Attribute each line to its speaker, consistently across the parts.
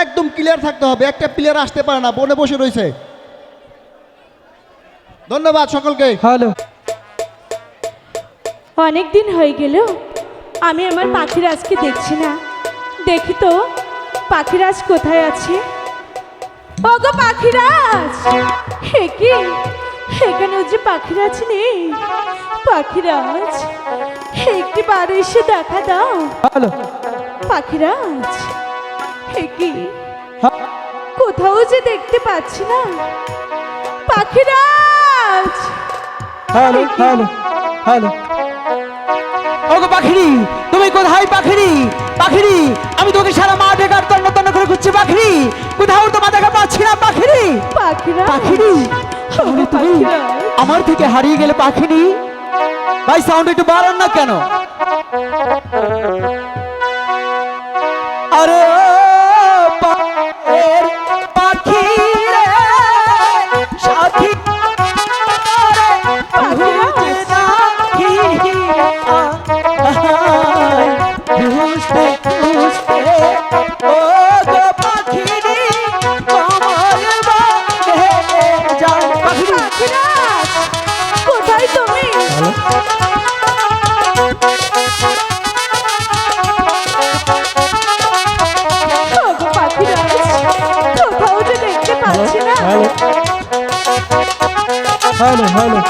Speaker 1: একদম ক্লিয়ার থাকতে হবে, একটা প্লেয়ার আসতে পারে না, বনে বসে রয়েছে। ধন্যবাদ সকলকে।
Speaker 2: হ্যালো,
Speaker 3: অনেক দিন হয়ে গেল আমি আমার পাখিরাজকে দেখছি না। দেখি তো পাখিরাজ কোথায় আছে। ওগো পাখিরাজ, হে কি এখানে যে পাখিরাজ নেই। পাখিরাজ, একটি বার এসে দেখা দাও।
Speaker 2: হ্যালো,
Speaker 3: পাখিরাজ, হে কি কোথাও যে দেখতে পাচ্ছি না। পাখিরাজ,
Speaker 2: হ্যালো, হ্যালো, হ্যালো। ওগো পাখিরি, তুমি কোথায় পাখিরি? পাখিরি, আমি তোকে সারা মাঠে কার তন্ন তন্ন করে খুঁজছি। পাখিরি, কোথাও তোমার দেখা পাচ্ছি না। পাখিরি,
Speaker 3: পাখিরাজ,
Speaker 2: পাখিরি, তাহলে তুমি আমার থেকে হারিয়ে গেলে। পাখিরি ভাই, সাউন্ড একটু বাড়ান না কেন? আরে পাখি রে সাথী, খুঁজতে খুঁজতে ও গো পাখিরি কমল বাঁধে যায়। পাখিরি,
Speaker 3: পাখিরাজ, কোথায় তুমি? ওগো পাখিরাজ, কোথাও যে দেখতে পাচ্ছি না।
Speaker 2: Hello, hello, hello.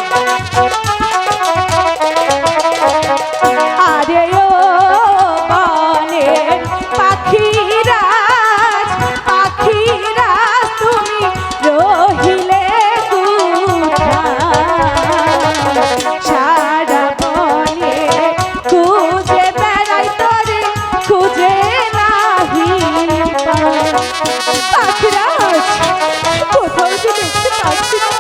Speaker 3: আরে ও বনের পাখিরাজ, পাখিরাজ তুমি রহিলে কোথায়? সারা বনে খুঁজে বেড়াই তোরে, খুঁজে নাহি পাই। পাখিরাজ, কোথাও যে দেখতে পাচ্ছি না।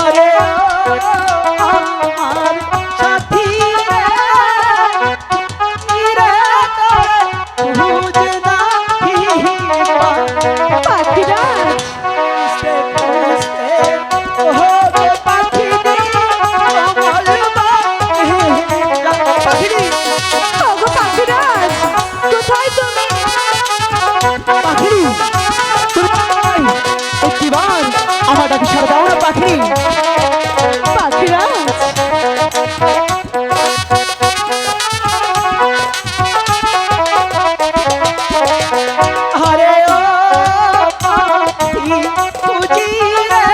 Speaker 2: আরে আমার সাথী রে, রে খুঁজে নাহি পাই।
Speaker 3: পাখিরাজ,
Speaker 2: খুঁজতে খুঁজতে ও গো পাখিরি কমল বাঁধে যায়। পাখিরি,
Speaker 3: ওগো পাখিরাজ, কোথায় তুমি?
Speaker 2: পাখিরি, তুমি কোথায়? একটিবার আমার ডাকে সাড়া দাও না পাখিরি।
Speaker 3: পাখিরাজ,
Speaker 2: আরে ও পাখি খুঁজি রে,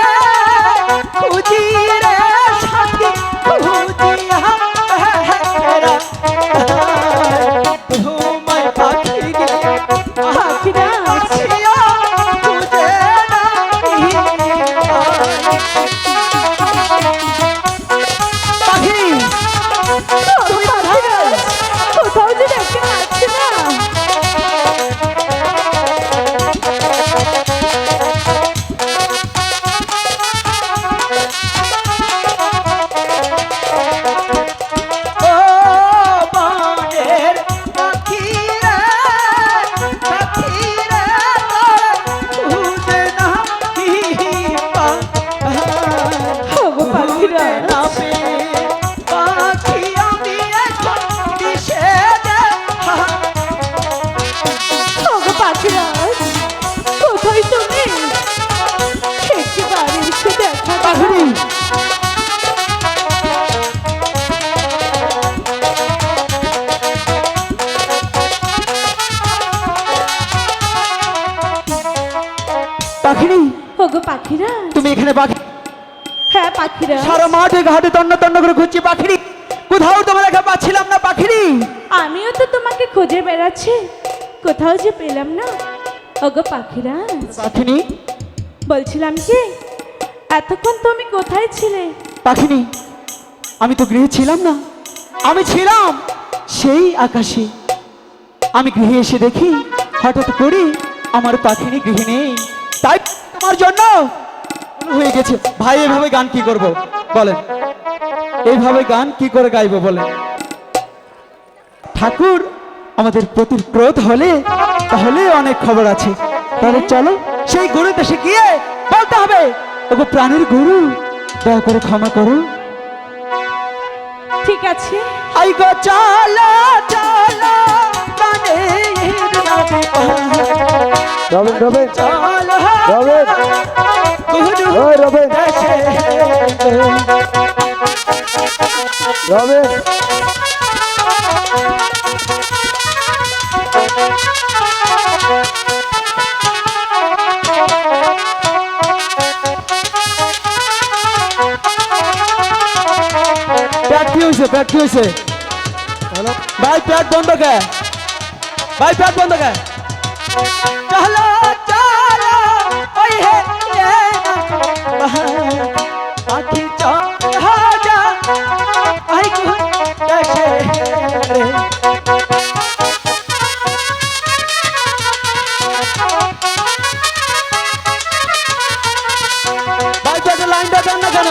Speaker 2: খুঁজি রে সাথী, খুঁজি হারা তোমায় পাখিরি
Speaker 3: পাখিরাজ,
Speaker 2: ছিয়া খুঁজে নাহি পাই। পাখিরি,
Speaker 3: ওগো পাখিরাজ, কোথাও যে দেখতে পাচ্ছি না।
Speaker 2: ও বনের পাখি রে, পাখি রে খুঁজে নাহি পাই।
Speaker 3: ওগো পাখিরাজ,
Speaker 2: না পেয়ে পাখি আমি এখন দিশে দেখা।
Speaker 3: ওগো পাখিরাজ, কোথায় তুমি? একবার এসে দেখা দাও।
Speaker 2: পাখিরি, পাখিরি,
Speaker 3: ওগো পাখিরাজ,
Speaker 2: তুমি এখানে? পাখি,
Speaker 3: হ্যাঁ পাখিরাজ,
Speaker 2: সারা মাঠে ঘাটে তন্ন তন্ন করে খুঁজছি। পাখিরি, কোথাও তোমার দেখা পাচ্ছিলাম না। পাখিরি,
Speaker 3: আমিও তো তোমাকে খুঁজে বেড়াচ্ছি, কোথাও যে পেলাম না। ওগো পাখিরাজ,
Speaker 2: পাখিনি,
Speaker 3: বলছিলাম কি এতক্ষণ তুমি কোথায় ছিলে?
Speaker 2: পাখিনি, আমি তো গৃহে ছিলাম না, আমি ছিলাম সেই আকাশে। আমি গৃহে এসে দেখি হঠাৎ করে আমার পাখিনি গৃহে নেই। তাই তোমার জন্য হয়ে গেছে। ভাই, এভাবে গান কি করব বলেন? এইভাবে গান কি করে গাইবো বলেন? ঠাকুর আমাদের প্রতি ক্রোধ হলে তাহলে অনেক খবর আছে। তাহলে চলো সেই গুরু দেশে গিয়ে বলতে হবে, ওগো প্রাণের গুরু, দয়া করে ক্ষমা করো।
Speaker 3: ঠিক আছে।
Speaker 2: আই গো চলো চলো প্রাণের নামে
Speaker 4: রবিন রবিন
Speaker 2: চলো
Speaker 4: রবিন
Speaker 2: গুরু
Speaker 4: ওই রবিন
Speaker 2: দেশে।
Speaker 4: রবিন
Speaker 2: পেট কি হয়েছে, পেট কি হয়েছে? ভাই পেট বন্ধ কে? ভাই পেট বন্ধ কে? চলো চলো ওই হে পাখি চলো যা আই গো দেশে রে। ভাই পেটের লাইনটা দেন না কেন?